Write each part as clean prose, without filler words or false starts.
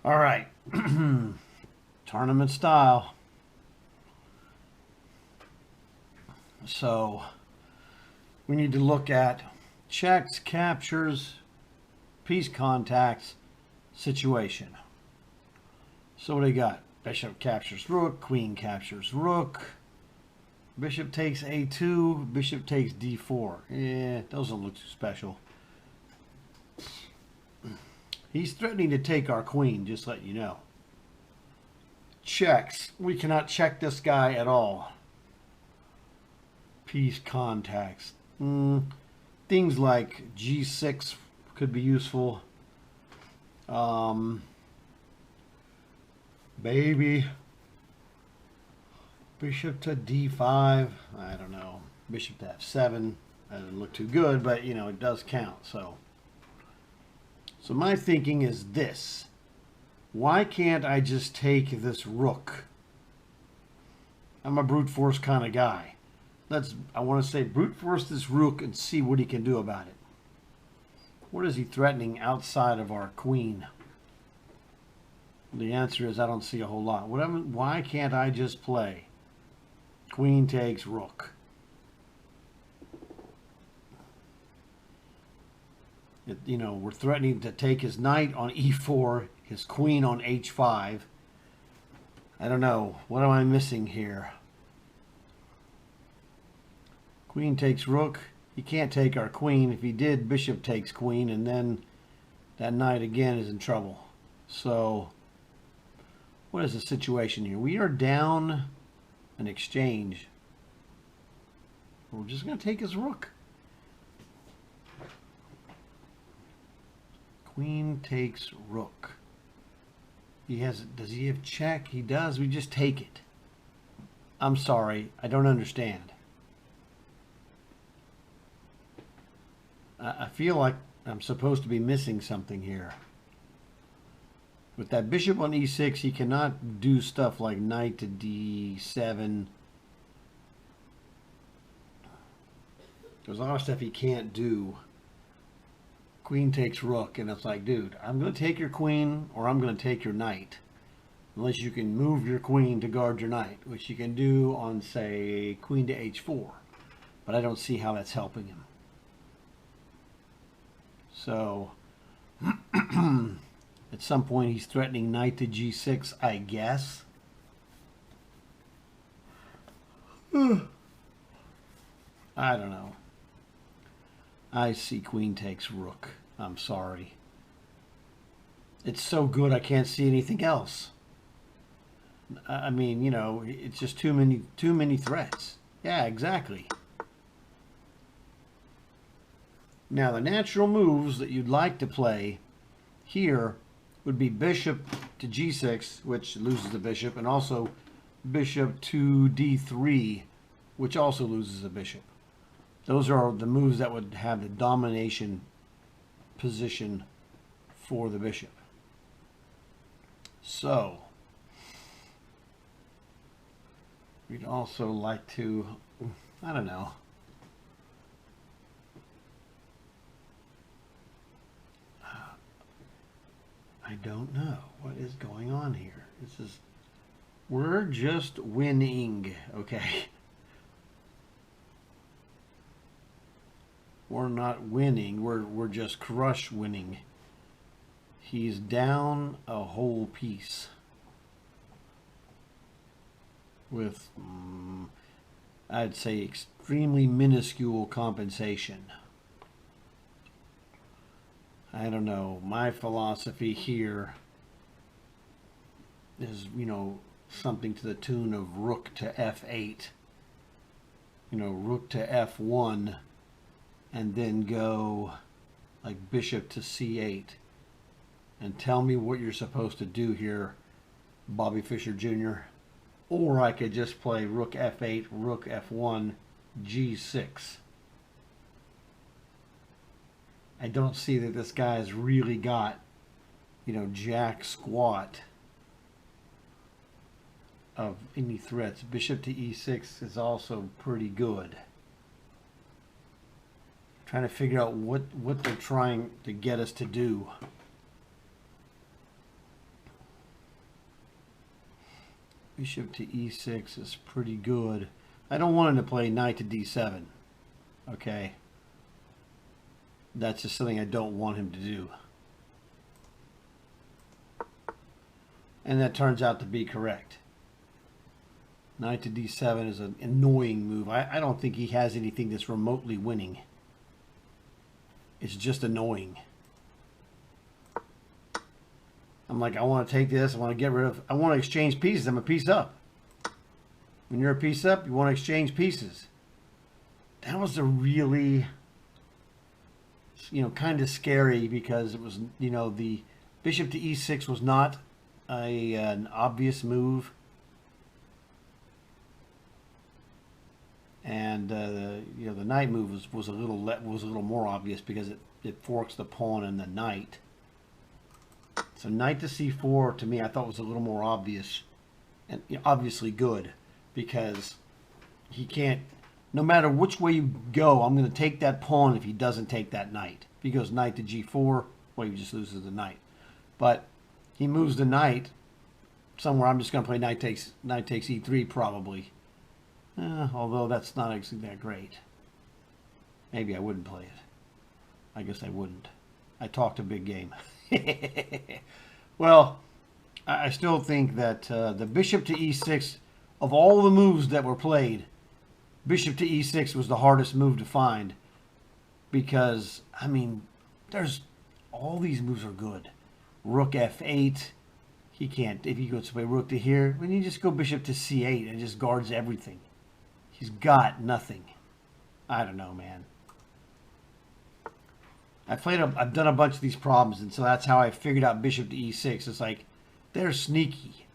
All right. Tournament style. So we need to look at checks, captures, piece contacts, situation. So what do you got? Bishop captures rook, queen captures rook, bishop takes a2, bishop takes d4. Yeah, those don't look too special. He's threatening to take our queen, just to let you know. Checks. We cannot check this guy at all. Piece contacts. Things like g6 could be useful. Maybe bishop to d5. I don't know. Bishop to f7. That doesn't look too good, but you know, it does count. So my thinking is this. Why can't I just take this rook? I'm a brute force kind of guy. I want to say brute force this rook and see what he can do about it. What is he threatening outside of our queen? The answer is I don't see a whole lot. Why can't I just play queen takes rook? You know, we're threatening to take his knight on e4, his queen on h5. I don't know. What am I missing here? Queen takes rook. He can't take our queen. If he did, bishop takes queen, and then that knight again is in trouble. So what is the situation here? We are down an exchange. We're just going to take his rook. Queen takes rook. Does he have check? He does. We just take it. I'm sorry. I don't understand. I feel like I'm supposed to be missing something here. With that bishop on e6, he cannot do stuff like knight to d7. There's a lot of stuff he can't do. Queen takes rook, and it's like, dude, I'm going to take your queen or I'm going to take your knight. Unless you can move your queen to guard your knight, which you can do on, say, queen to h4. But I don't see how that's helping him. So, at some point he's threatening knight to g6, I guess. I don't know. I see queen takes rook. I'm sorry. It's so good I can't see anything else. I mean, you know, it's just too many threats. Yeah, exactly. Now, the natural moves that you'd like to play here would be bishop to g6, which loses the bishop, and also bishop to d3, which also loses the bishop. Those are the moves that would have the domination position for the bishop. So, we'd also like to, I don't know. I don't know what is going on here. We're just winning, okay? We're not winning, we're just crush winning. He's down a whole piece with, I'd say, extremely minuscule compensation. I don't know. My philosophy here is, you know, something to the tune of rook to f8. You know, rook to f1, and then go like bishop to c8. And tell me what you're supposed to do here, Bobby Fischer Jr. Or I could just play rook f8, rook f1, g6. I don't see that this guy's really got, you know, jack squat of any threats. Bishop to e6 is also pretty good. Trying to figure out what they're trying to get us to do. Bishop to e6 is pretty good. I don't want him to play knight to d7. Okay. That's just something I don't want him to do. And that turns out to be correct. Knight to d7 is an annoying move. I don't think he has anything that's remotely winning. It's just annoying. I'm like, I want to take this. I want to get rid of... I want to exchange pieces. I'm a piece up. When you're a piece up, you want to exchange pieces. That was a really, kind of scary because it was, the bishop to e6 was not an obvious move. And the knight move was a little more obvious because it forks the pawn and the knight. So knight to c4 to me I thought was a little more obvious and obviously good because he can't. No matter which way you go, I'm going to take that pawn if he doesn't take that knight. If he goes knight to g4, well, he just loses the knight. But he moves the knight somewhere. I'm just going to play knight takes e3 probably. Although that's not actually that great. Maybe I wouldn't play it. I guess I wouldn't. I talked a big game. Well, I still think that the bishop to e6, of all the moves that were played, bishop to e6 was the hardest move to find because, I mean, there's all these moves are good. Rook f8, he can't. If he goes to play rook to here, when you just go bishop to c8 and just guards everything. He's got nothing. I don't know, man. I've done a bunch of these problems, and so that's how I figured out bishop to e6. It's like, they're sneaky.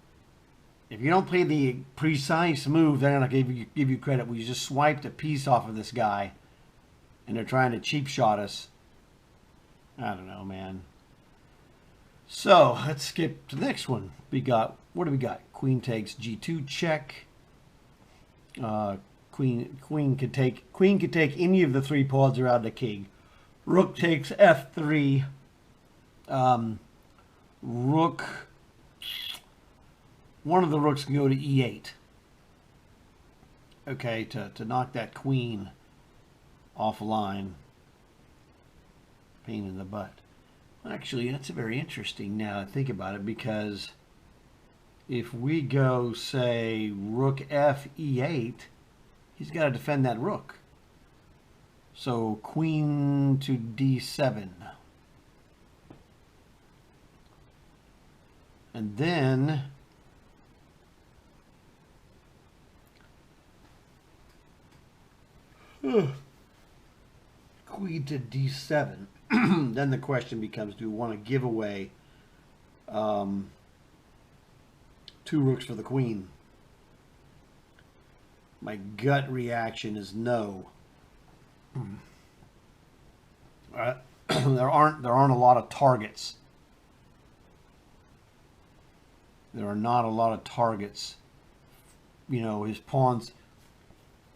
If you don't play the precise move, they're not going to give you credit. We just swiped a piece off of this guy, and they're trying to cheap shot us. I don't know, man. So let's skip to the next one. What do we got? Queen takes g2 check. Queen could take any of the three pawns around the king. Rook takes f3. Rook. One of the rooks can go to e8. Okay, to knock that queen offline. Pain in the butt. Actually, that's very interesting now that I think about it, because if we go, say, rook f e8, he's got to defend that rook. So queen to d7. And then queen to d7. Then the question becomes, do we want to give away 2 rooks for the queen? My gut reaction is no. There aren't a lot of targets. There are not a lot of targets. His pawns,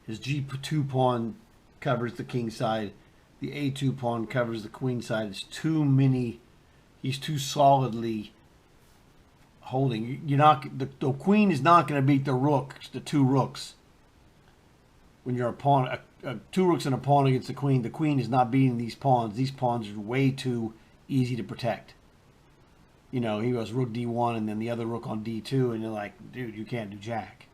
his g2 pawn covers the king side. The a2 pawn covers the queen side. It's too many. He's too solidly holding. The queen is not going to beat the rooks, the 2 rooks. When you're a pawn, 2 rooks and a pawn against the queen is not beating these pawns. These pawns are way too easy to protect. He goes rook d1 and then the other rook on d2, and you're like, dude, you can't do jack.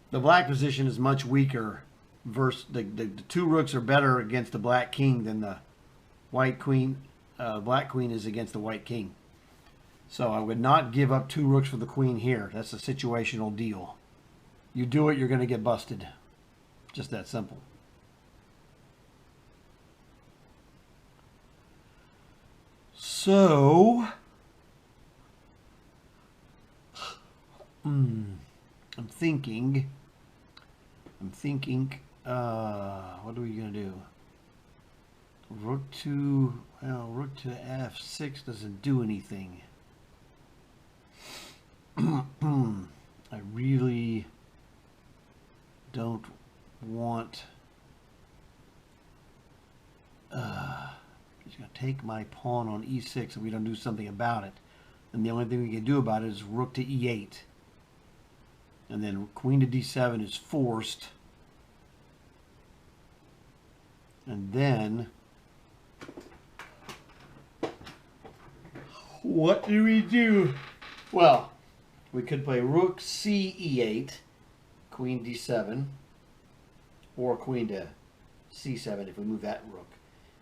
The black position is much weaker. Versus the 2 rooks are better against the black king than the white queen. Black queen is against the white king. So I would not give up 2 rooks for the queen here. That's a situational deal. You do it, you're going to get busted. Just that simple. So, I'm thinking, what are we going to do? Rook to f6 doesn't do anything. I really don't want. He's going to take my pawn on e6 if we don't do something about it. And the only thing we can do about it is rook to e8. And then queen to d7 is forced. And then what do we do? Well, we could play rook c e8, queen d7, or queen to c7 if we move that rook.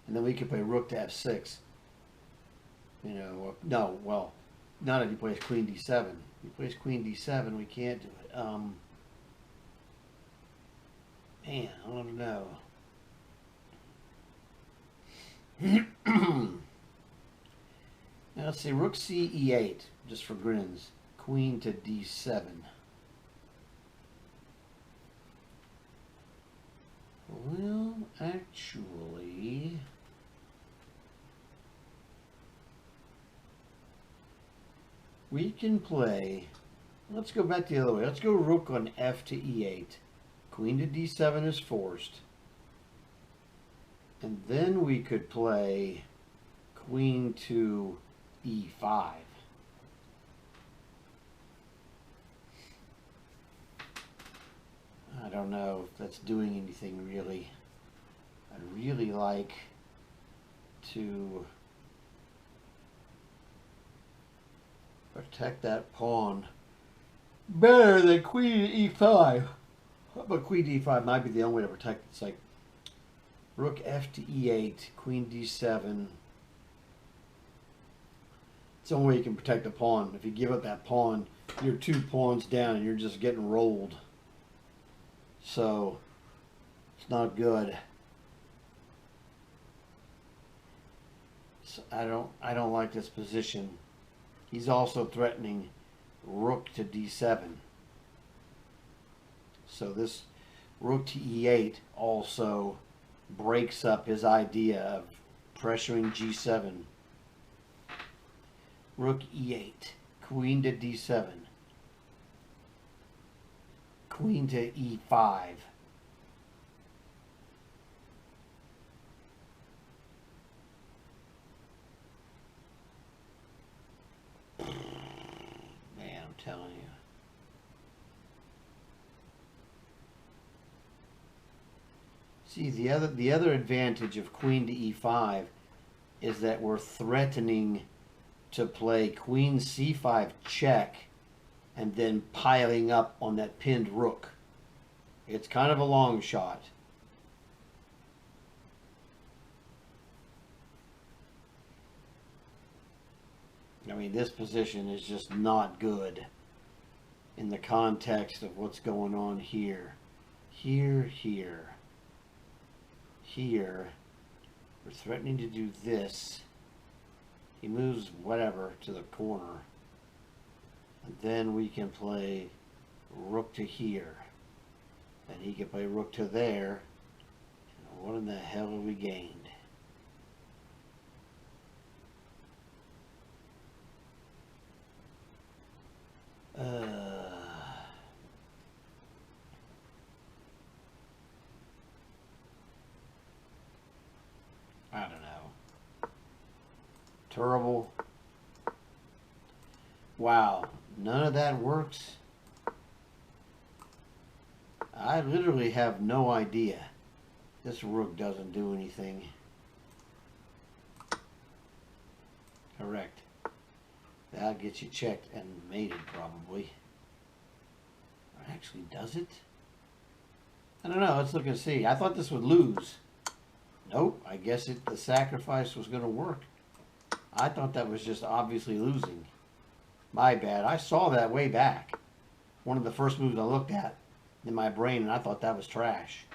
And then we could play rook to f6. You know, no, well, not if he plays queen d7. If he plays queen d7, we can't do it. Man, I don't know. Now let's see, rook c e8, just for grins. Queen to d7. Well, actually, we can play, let's go back the other way. Let's go rook on f to e8. Queen to d7 is forced. And then we could play queen to e5. I don't know if that's doing anything really. I'd really like to protect that pawn better than queen e5. But queen d5 might be the only way to protect it. It's like rook f to e8, queen d7. It's the only way you can protect a pawn. If you give up that pawn, you're 2 pawns down and you're just getting rolled. So it's not good. So I don't like this position. He's also threatening rook to d7. So this rook to e8 also breaks up his idea of pressuring g7. Rook e8, queen to d7, queen to e5. Man, I'm telling you. See, the other advantage of queen to e5 is that we're threatening to play queen c5 check and then piling up on that pinned rook. It's kind of a long shot. I mean, this position is just not good in the context of what's going on here. Here. We're threatening to do this. He moves whatever to the corner. And then we can play rook to here. And he can play rook to there. And what in the hell have we gained? I don't know. Terrible. Wow, none of that works. I literally have no idea. This rook doesn't do anything. Correct. That'll get you checked and mated probably. Or actually, does it? I don't know. Let's look and see. I thought this would lose. Nope. I guess the sacrifice was going to work. I thought that was just obviously losing. My bad. I saw that way back. One of the first moves I looked at in my brain, and I thought that was trash.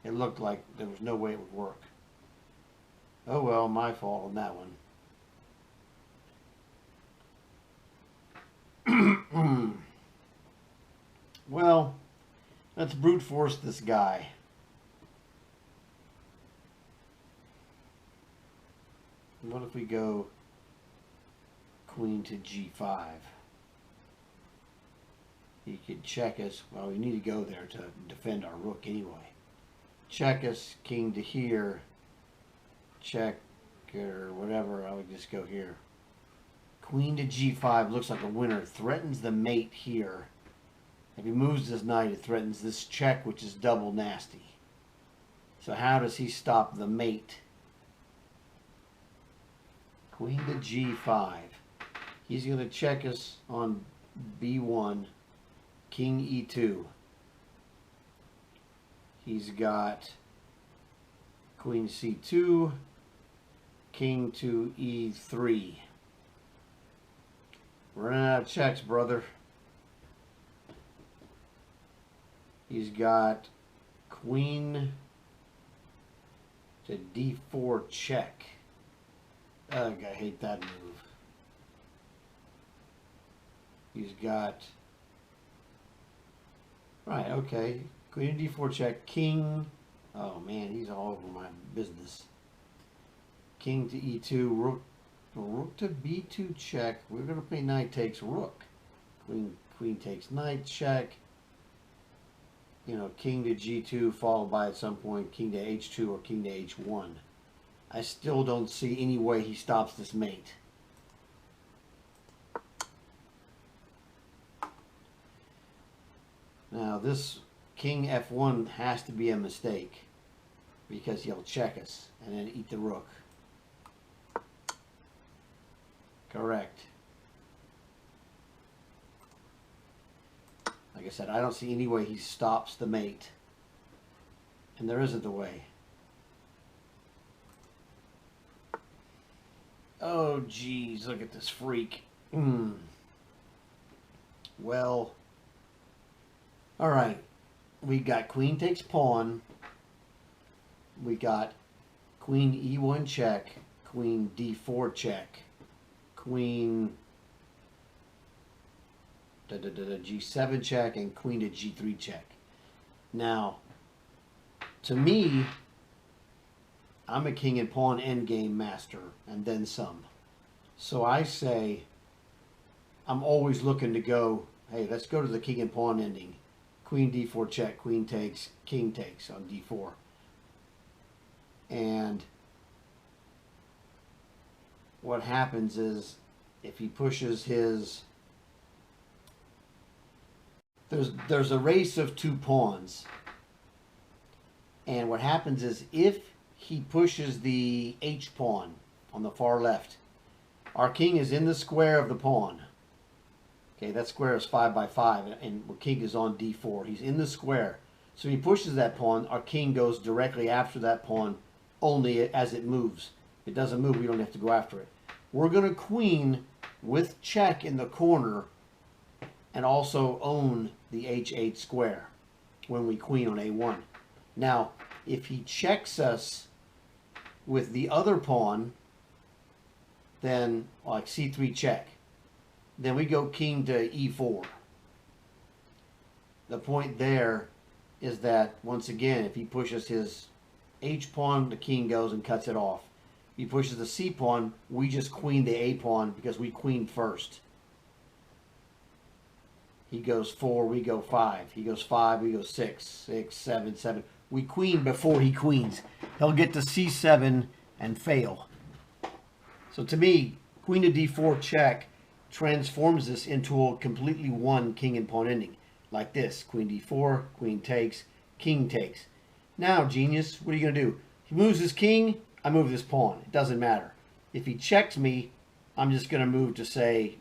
It looked like there was no way it would work. Oh well, my fault on that one. Well, let's brute force this guy. What if we go queen to g5? He could check us. Well, we need to go there to defend our rook anyway. Check us, king to here. Check or whatever. I would just go here. Queen to g5 looks like a winner. Threatens the mate here. If he moves this knight, it threatens this check, which is double nasty. So how does he stop the mate? Queen to g5. He's going to check us on b1, king e2. He's got queen c2, king to e3. Running out of checks, brother. He's got queen to d4 check. Ugh, I hate that move. He's got... Right, okay. Queen to d4 check. King... Oh, man, he's all over my business. King to e2. Rook to b2 check. We're going to play knight takes rook. Queen takes knight check. You know, king to g2 followed by at some point king to h2 or king to h1. I still don't see any way he stops this mate. Now this king f1 has to be a mistake because he'll check us and then eat the rook. Correct. Like I said, I don't see any way he stops the mate. And there isn't a way. Oh, geez, look at this freak. Well, all right. We got queen takes pawn. We got queen e1 check, queen d4 check, queen g7 check, and queen to g3 check. Now, to me, I'm a king and pawn endgame master, and then some. So I say, I'm always looking to go, hey, let's go to the king and pawn ending. Queen d4 check, queen takes, king takes on d4. And what happens is, if he pushes his... There's a race of two pawns. And what happens is, if he pushes the H pawn on the far left, our king is in the square of the pawn. Okay, that square is 5 by 5, and the king is on d4. He's in the square. So he pushes that pawn, our king goes directly after that pawn only as it moves. If it doesn't move, we don't have to go after it. We're going to queen with check in the corner and also own the h8 square when we queen on a1. Now, if he checks us with the other pawn, then like c3 check, then we go king to e4. The point there is that, once again, if he pushes his h pawn, the king goes and cuts it off. If he pushes the c pawn, we just queen the a pawn because we queened first. He goes 4, we go 5. He goes 5, we go 6, 6, 7, 7. We queen before he queens. He'll get to c7 and fail. So to me, queen to d4 check transforms this into a completely one king and pawn ending. Like this, queen d4, queen takes, king takes. Now, genius, what are you going to do? He moves his king, I move this pawn. It doesn't matter. If he checks me, I'm just going to move to, say,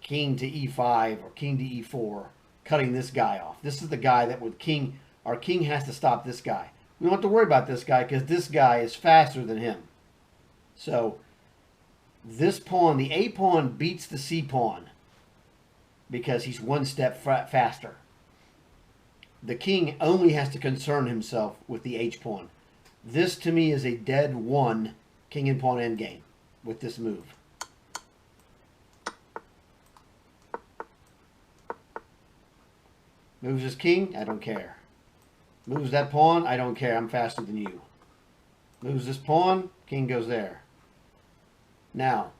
king to e5 or king to e4, cutting this guy off. This is the guy that with king, our king has to stop this guy. We don't have to worry about this guy because this guy is faster than him. So this pawn, the a pawn, beats the c pawn because he's one step faster. The king only has to concern himself with the h pawn. This to me is a dead one king and pawn endgame with this move. Moves his king, I don't care. Moves that pawn, I don't care. I'm faster than you. Moves this pawn, king goes there. Now,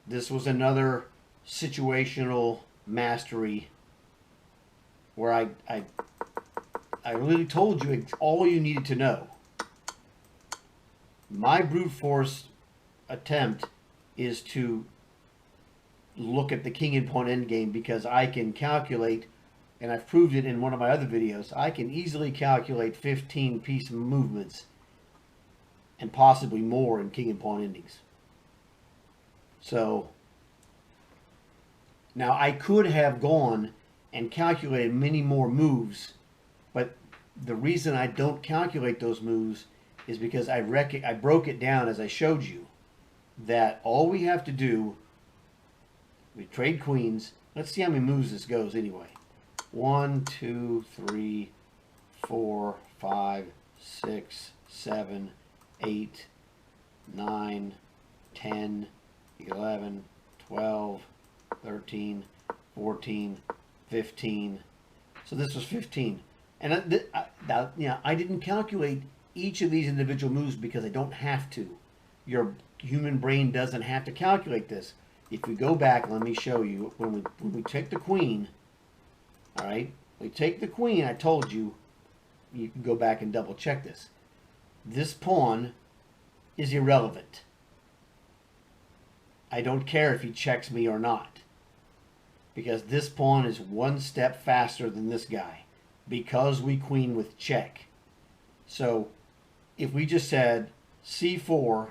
this was another situational mastery where I really told you all you needed to know. My brute force attempt is to look at the king and pawn endgame, because I can calculate, and I've proved it in one of my other videos, I can easily calculate 15 piece movements and possibly more in king and pawn endings. So now I could have gone and calculated many more moves, but the reason I don't calculate those moves is because I broke it down, as I showed you, that all we have to do, we trade queens. Let's see how many moves this goes anyway. 1, 2, 3, 4, 5, 6, 7, 8, 9, 10, 11, 12, 13, 14, 15. So this was 15. And I didn't calculate each of these individual moves because I don't have to. Your human brain doesn't have to calculate this. If we go back, let me show you. When we take the queen, all right, we take the queen, I told you, you can go back and double check this. This pawn is irrelevant. I don't care if he checks me or not, because this pawn is one step faster than this guy, because we queen with check. So if we just said c4,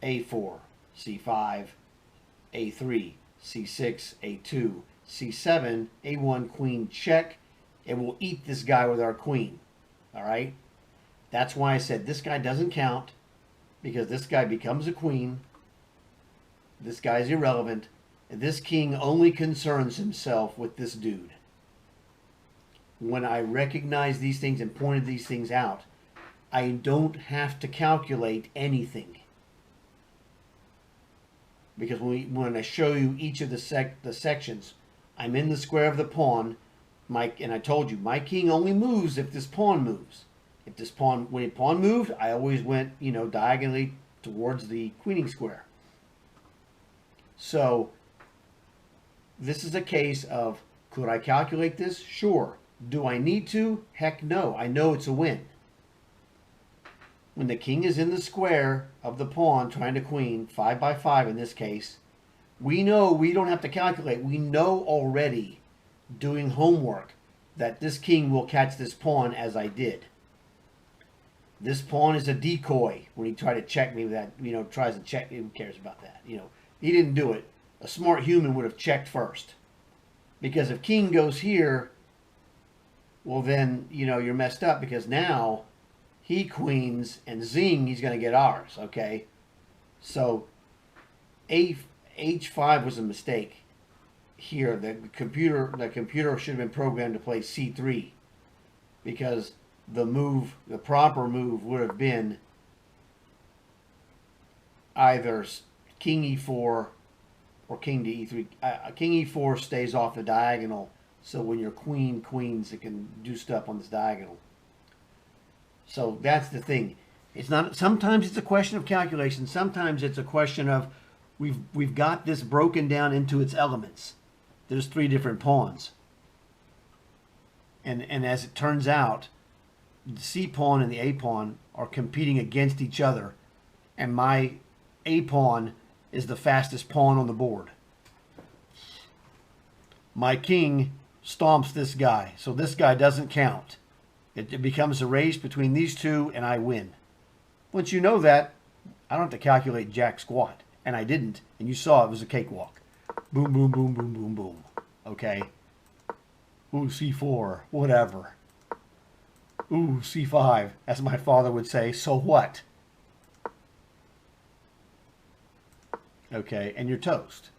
a4, c5, a3, c6, a2, c7, a1, queen, check, and we'll eat this guy with our queen. All right? That's why I said this guy doesn't count, because this guy becomes a queen. This guy's irrelevant. And this king only concerns himself with this dude. When I recognized these things and pointed these things out, I don't have to calculate anything. Because when I show you each of the sections, I'm in the square of the pawn, and I told you, my king only moves if this pawn moves. If this pawn, when a pawn moved, I always went, diagonally towards the queening square. So this is a case of, could I calculate this? Sure. Do I need to? Heck no. I know it's a win. When the king is in the square of the pawn trying to queen, 5 by 5 in this case, we know we don't have to calculate. We know already, doing homework, that this king will catch this pawn as I did. This pawn is a decoy when he tried to check me with that, tries to check me. Who cares about that? He didn't do it. A smart human would have checked first. Because if king goes here, well then, you're messed up, because now he queens and zing, he's going to get ours, okay? So h5 was a mistake here. The computer should have been programmed to play c3, because the proper move would have been either king e4 or king to e3. King e4 stays off the diagonal, so when your queen queens, it can do stuff on this diagonal. So that's the thing. It's not. Sometimes it's a question of calculation. Sometimes it's a question of we've got this broken down into its elements. There's 3 different pawns, and as it turns out, the C pawn and the A pawn are competing against each other, and my A pawn is the fastest pawn on the board. My king stomps this guy, so this guy doesn't count. It becomes a race between these two, and I win. Once you know that, I don't have to calculate jack squat. And I didn't. And you saw it was a cakewalk. Boom, boom, boom, boom, boom, boom. Okay. Ooh, c4. Whatever. Ooh, c5. As my father would say, so what? Okay, and you're toast.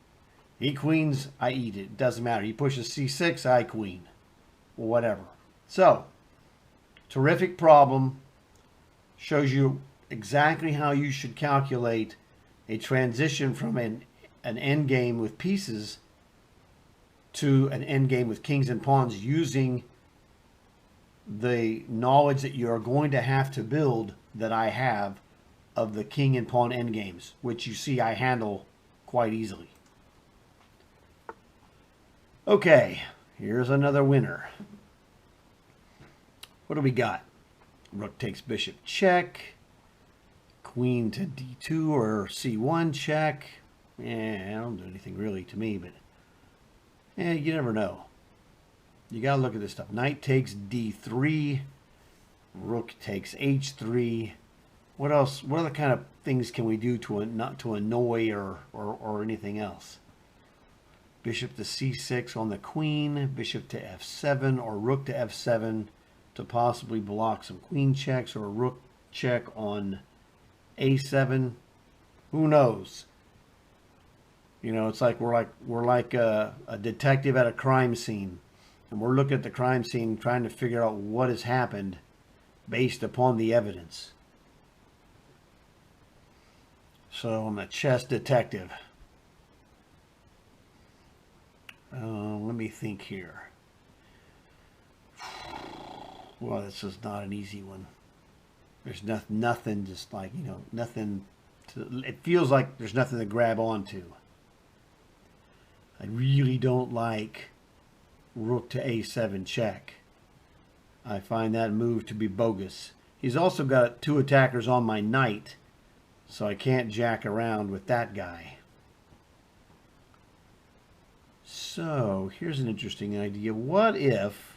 He queens, I eat it. Doesn't matter. He pushes c6, I queen. Whatever. So, terrific problem. Shows you exactly how you should calculate a transition from an endgame with pieces to an endgame with kings and pawns, using the knowledge that you are going to have to build, that I have, of the king and pawn endgames, which you see I handle quite easily. Okay, here's another winner. What do we got? Rook takes bishop check. Queen to d2 or c1 check. Yeah, I don't do anything really to me, but yeah, you never know. You gotta look at this stuff. Knight takes d3, rook takes h3. What else? What other kind of things can we do to not to annoy or anything else? Bishop to c6 on the queen, bishop to f7, or rook to f7 to possibly block some queen checks, or a rook check on a7. Who knows? You know, it's like we're like a detective at a crime scene, and we're looking at the crime scene trying to figure out what has happened based upon the evidence. So I'm a chess detective. Let me think here. Well, this is not an easy one. There's nothing, just like, you know, nothing. It feels like there's nothing to grab onto. I really don't like rook to a7 check. I find that move to be bogus. He's also got 2 attackers on my knight, so I can't jack around with that guy. So here's an interesting idea. What if...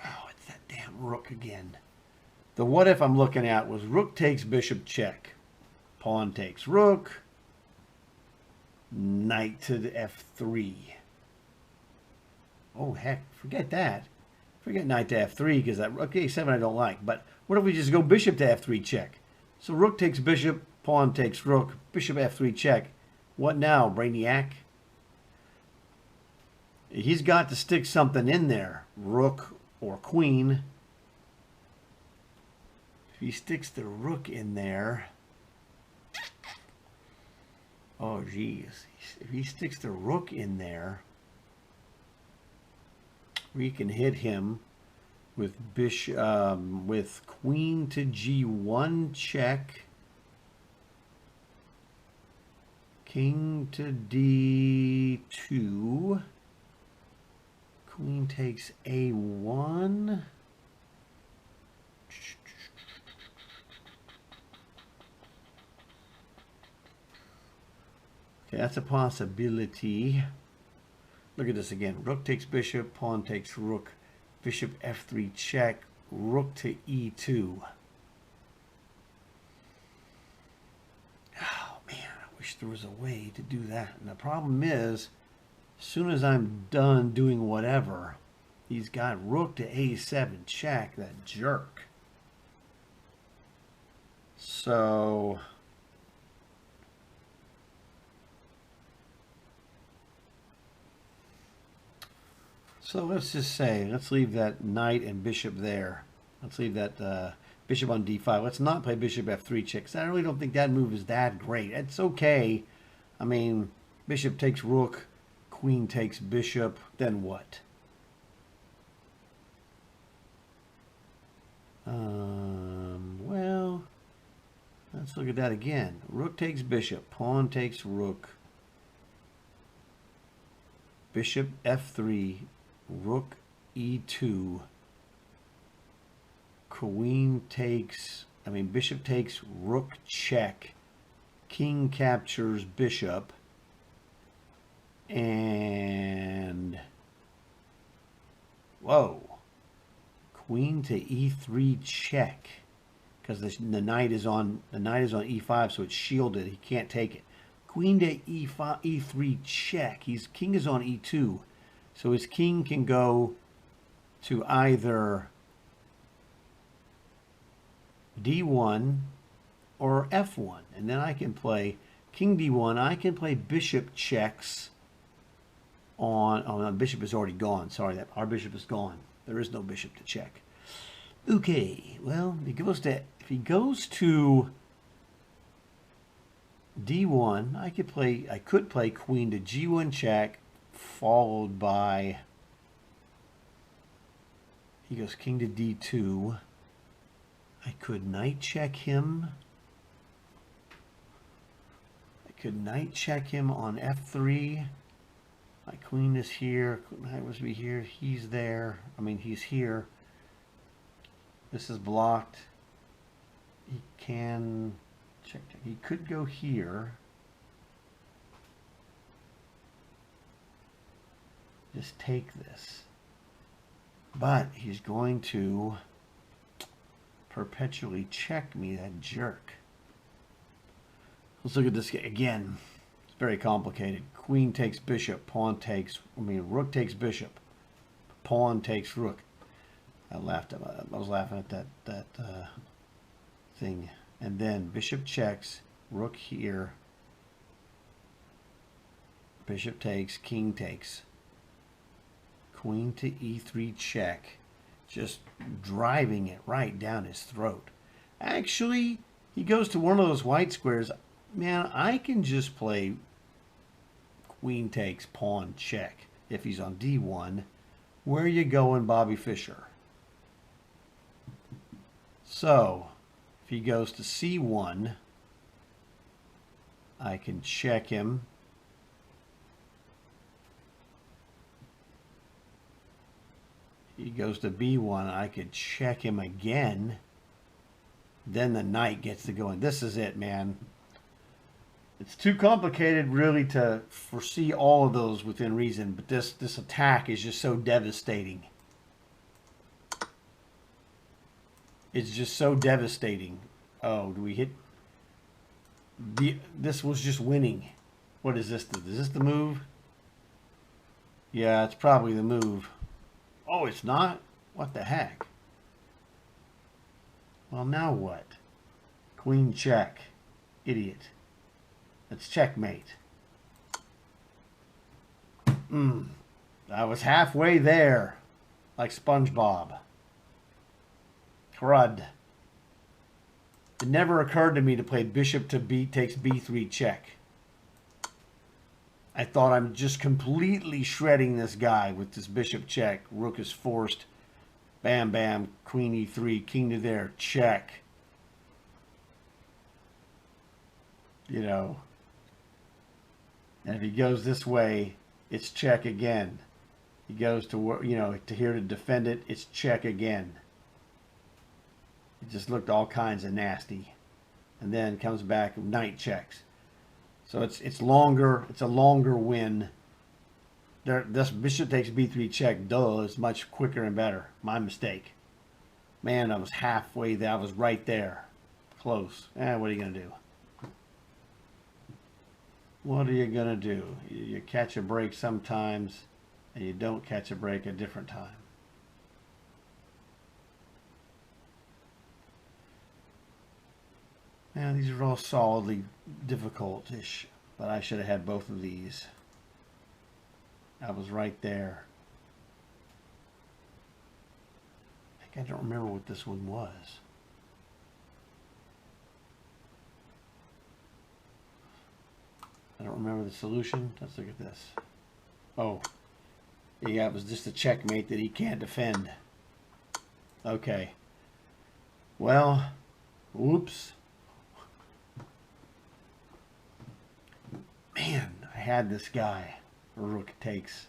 Oh, it's that damn rook again. The what if I'm looking at was rook takes bishop check. Pawn takes rook. Knight to the f3. Oh, heck, forget that. Forget knight to f3, because that rook a7 I don't like. But what if we just go bishop to f3 check? So rook takes bishop, pawn takes rook, bishop f3 check. What now, Brainiac? He's got to stick something in there. Rook or queen. If he sticks the rook in there... Oh, geez. If he sticks the rook in there, we can hit him with with queen to g1 check, king to d2, queen takes a1. Okay, that's a possibility. Look at this again. Rook takes bishop, pawn takes rook, bishop f3 check, rook to e2. Oh man, I wish there was a way to do that. And the problem is, as soon as I'm done doing whatever, he's got rook to a7 check, that jerk. So... So let's just say, let's leave that knight and bishop there. Let's leave that bishop on d5. Let's not play bishop f3 check, because I really don't think that move is that great. It's okay. I mean, bishop takes rook, queen takes bishop, then what? Well, let's look at that again. Rook takes bishop, pawn takes rook, bishop f3, rook e2, queen takes, bishop takes rook check, king captures bishop, and whoa, queen to e3 check, because the knight is on e5, so it's shielded. He can't take it. Queen to e5, e3 check. King is on e2. So his king can go to either d1 or f1. And then I can play king d1. I can play bishop checks on... Oh, no, bishop is already gone. Sorry, our bishop is gone. There is no bishop to check. Okay, well, if he goes to d1, I could play queen to g1 check, followed by, he goes king to d2. I could knight check him. I could knight check him on f3. My queen is here. Knight was be here. He's there. He's here. This is blocked. He can check. He could go here. just take this. But he's going to perpetually check me, that jerk. Let's look at this again. It's very complicated. Queen takes bishop, rook takes bishop, pawn takes rook. I was laughing at that thing. And then bishop checks, rook here, bishop takes, king takes, queen to e3 check, just driving it right down his throat. Actually, he goes to one of those white squares. Man, I can just play queen takes, pawn check if he's on d1. Where you going, Bobby Fischer? So, if he goes to c1, I can check him. He goes to b1, I could check him again. Then the knight gets to go in. This is it, man. It's too complicated really to foresee all of those within reason, but this attack is just so devastating. It's just so devastating. Oh, do we hit? This was just winning. What is this? Is this the move? Yeah, it's probably the move. Oh, it's not? What the heck? Well, now what? Queen check. Idiot. It's checkmate. I was halfway there. Like SpongeBob. Crud. It never occurred to me to play bishop to b takes b3 check. I thought I'm just completely shredding this guy with this bishop check. Rook is forced. Bam, bam. Queen e3. King to there. Check. You know. And if he goes this way, it's check again. He goes to, you know, to here to defend it, it's check again. It just looked all kinds of nasty. And then comes back, knight checks. So it's longer, it's a longer win. This bishop takes b3 check, duh, is much quicker and better. My mistake. Man, I was halfway there. I was right there. Close. What are you going to do? What are you going to do? You catch a break sometimes, and you don't catch a break a different time. Now, these are all solidly difficult-ish, but I should have had both of these. I was right there. I don't remember what this one was. I don't remember the solution. Let's look at this. Oh, yeah, it was just a checkmate that he can't defend. Okay. Well, whoops. Man, I had this guy. Rook takes.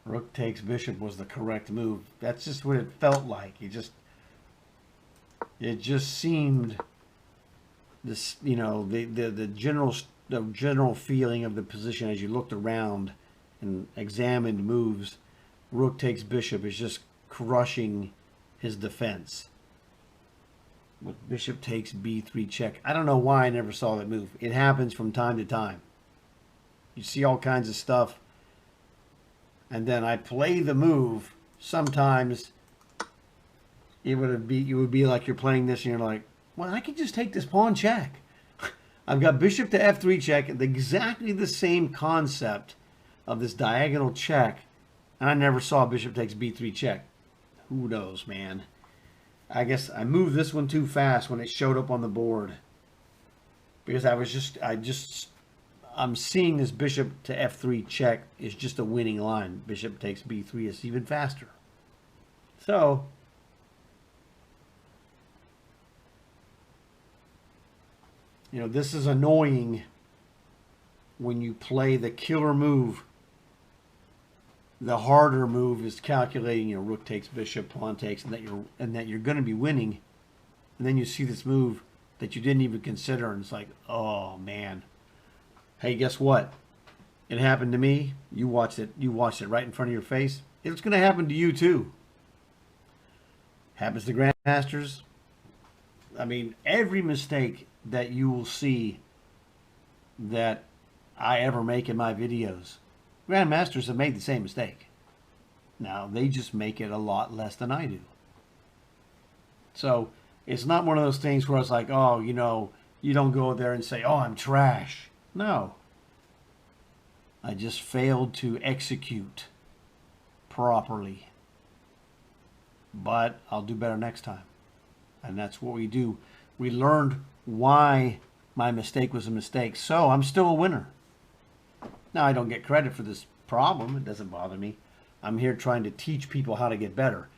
Rook takes bishop was the correct move. That's just what it felt like. It just seemed this, you know, the general feeling of the position as you looked around and examined moves. Rook takes bishop is just crushing his defense. With bishop takes b3 check. I don't know why I never saw that move. It happens from time to time. You see all kinds of stuff. And then I play the move. Sometimes it would be like you're playing this and you're like, well, I could just take this pawn check. I've got bishop to f3 check, exactly the same concept of this diagonal check. And I never saw bishop takes b3 check. Who knows, man? I guess I moved this one too fast when it showed up on the board. Because I'm seeing this bishop to f3 check is just a winning line. Bishop takes b3 is even faster. So, you know, this is annoying when you play the killer move. The harder move is calculating, you know, rook takes bishop, pawn takes, and that you're going to be winning. And then you see this move that you didn't even consider, and it's like, oh man. Hey, guess what? It happened to me. You watched it. You watched it right in front of your face. It's going to happen to you too. Happens to grandmasters. I mean, every mistake that you will see that I ever make in my videos, grandmasters have made the same mistake. Now, they just make it a lot less than I do. So, it's not one of those things where it's like, oh, you know, you don't go there and say, oh, I'm trash. No. I just failed to execute properly. But I'll do better next time. And that's what we do. We learned why my mistake was a mistake. So I'm still a winner. Now, I don't get credit for this problem. It doesn't bother me. I'm here trying to teach people how to get better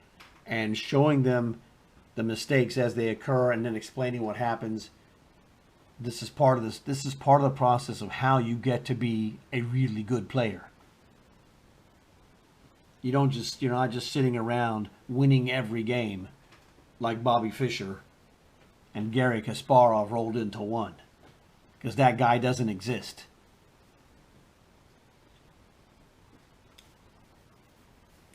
and showing them the mistakes as they occur and then explaining what happens. This is part of this. This is part of the process of how you get to be a really good player. You don't just, you're not just sitting around winning every game like Bobby Fischer and Gary Kasparov rolled into one, because that guy doesn't exist.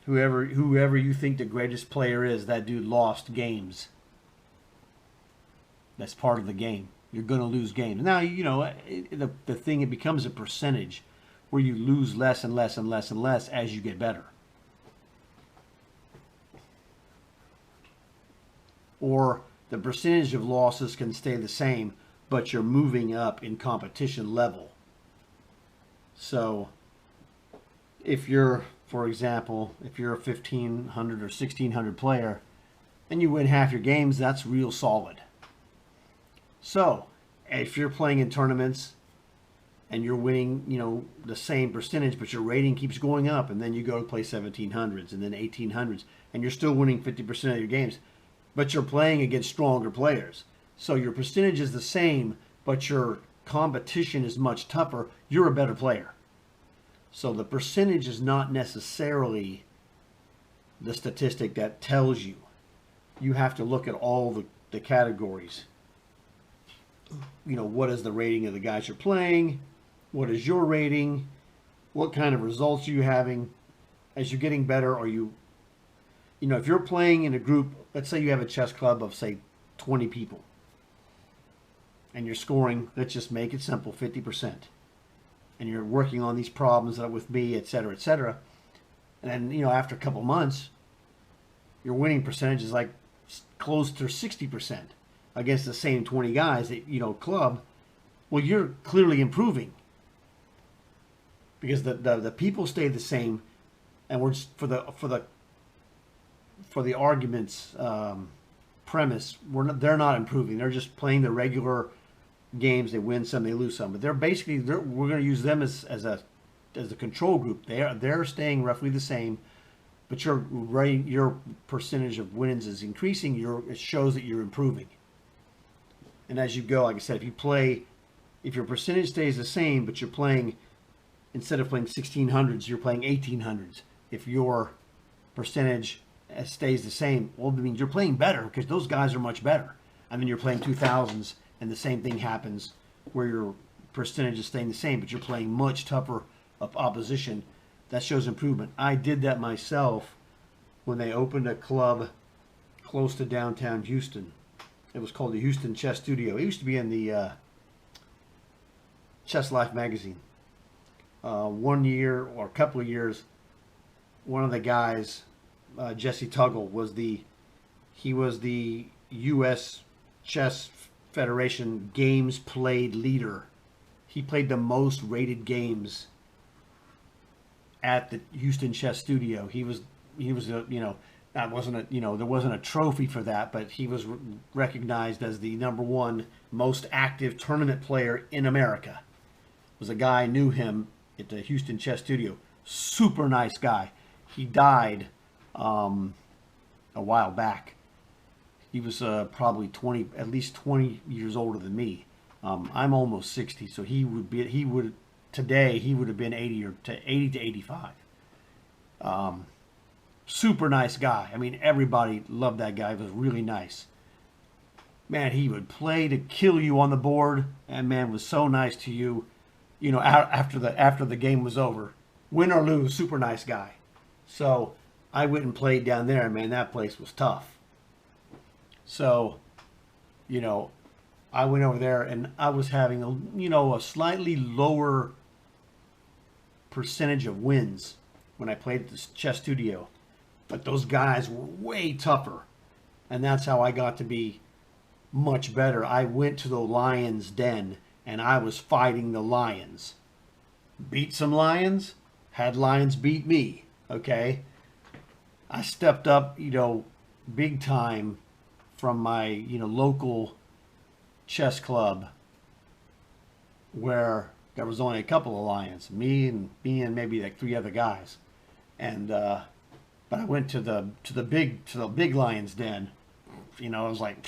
Whoever you think the greatest player is, that dude lost games. That's part of the game. You're going to lose games. Now, you know, the thing, it becomes a percentage where you lose less and less and less and less as you get better. Or the percentage of losses can stay the same, but you're moving up in competition level. So if you're, for example, if you're a 1,500 or 1,600 player and you win half your games, that's real solid. So if you're playing in tournaments and you're winning, you know, the same percentage, but your rating keeps going up, and then you go to play 1,700s and then 1,800s, and you're still winning 50% of your games, but you're playing against stronger players. So your percentage is the same, but your competition is much tougher. You're a better player. So the percentage is not necessarily the statistic that tells you. You have to look at all the categories. You know, what is the rating of the guys you're playing? What is your rating? What kind of results are you having? As you're getting better, are you, you know, if you're playing in a group, let's say you have a chess club of, say, 20 people, and you're scoring, let's just make it simple, 50%. And you're working on these problems with me, et cetera, and then, you know, after a couple months, your winning percentage is like close to 60% against the same 20 guys that, you know, club. Well, you're clearly improving, because the people stay the same, and we're just, for the argument's premise, they're not improving. They're just playing the regular games. They win some, they lose some, but they're basically, we're going to use them as a control group. They're staying roughly the same, but your percentage of wins is increasing. It shows that you're improving. And as you go, like I said, if your percentage stays the same, but you're playing, instead of playing 1600s, you're playing 1800s. If your percentage stays the same, well, it means you're playing better, because those guys are much better. And then you're playing 2000s, and the same thing happens where your percentage is staying the same, but you're playing much tougher opposition. That shows improvement. I did that myself when they opened a club close to downtown Houston. It was called the Houston Chess Studio. It used to be in the Chess Life magazine. 1 year or a couple of years, one of the guys, Jesse Tuggle, was the U.S. Chess Federation games played leader. He played the most rated games at the Houston Chess Studio. He was a, you know, that wasn't a, you know, there wasn't a trophy for that, but he was recognized as the #1 most active tournament player in America. It was a guy, knew him at the Houston Chess Studio. Super nice guy. He died a while back. He was probably at least 20 years older than me. I'm almost 60, so today he would have been 80 to 85. Super nice guy. I mean, everybody loved that guy. He was really nice. Man, he would play to kill you on the board, and man, was so nice to you. you know, after the game was over. Win or lose, super nice guy. So I went and played down there, and man, that place was tough. So, you know, I went over there, and I was having a slightly lower percentage of wins when I played at this chess studio, but those guys were way tougher, and that's how I got to be much better. I went to the lion's den, and I was fighting the lions. Beat some lions, had lions beat me, okay? I stepped up, big time from my, local chess club where there was only a couple of lions, me and maybe like 3 other guys. And but I went to the big lion's den. I was like,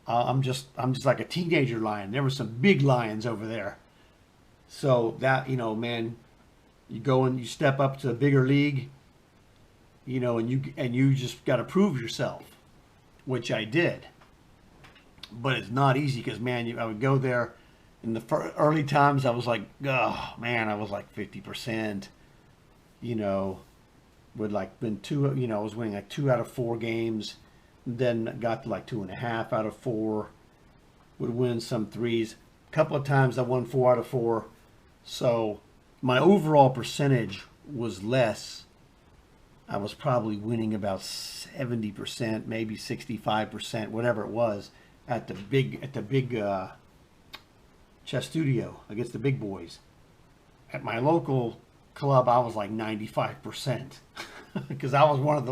I'm just like a teenager lion. There were some big lions over there. So that, man, you go and you step up to a bigger league, and you just got to prove yourself, which I did. But it's not easy because, man, I would go there in the early times. I was like, oh man, I was like 50%. Would like win 2. I was winning like 2 out of 4 games. Then got to like 2.5 out of 4. Would win some 3s. A couple of times I won 4 out of 4. So my overall percentage was less. I was probably winning about 70%, maybe 65%, whatever it was, at the big chess studio against the big boys. At my local club, I was like 95% because I was one of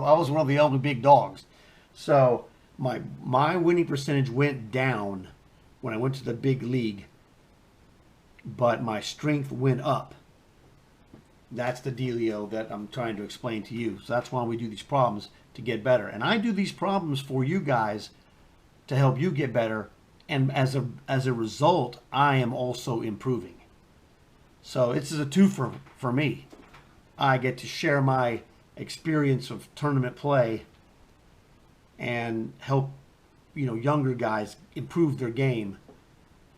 the only big dogs. So my winning percentage went down when I went to the big league, but my strength went up. That's the dealio that I'm trying to explain to you. So that's why we do these problems, to get better. And I do these problems for you guys to help you get better. And as a result, I am also improving. So this is a twofer for me. I get to share my experience of tournament play and help, younger guys improve their game.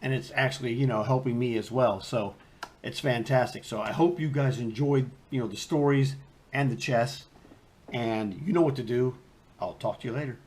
And it's actually, helping me as well. So it's fantastic. So I hope you guys enjoyed, the stories and the chess. And you know what to do. I'll talk to you later.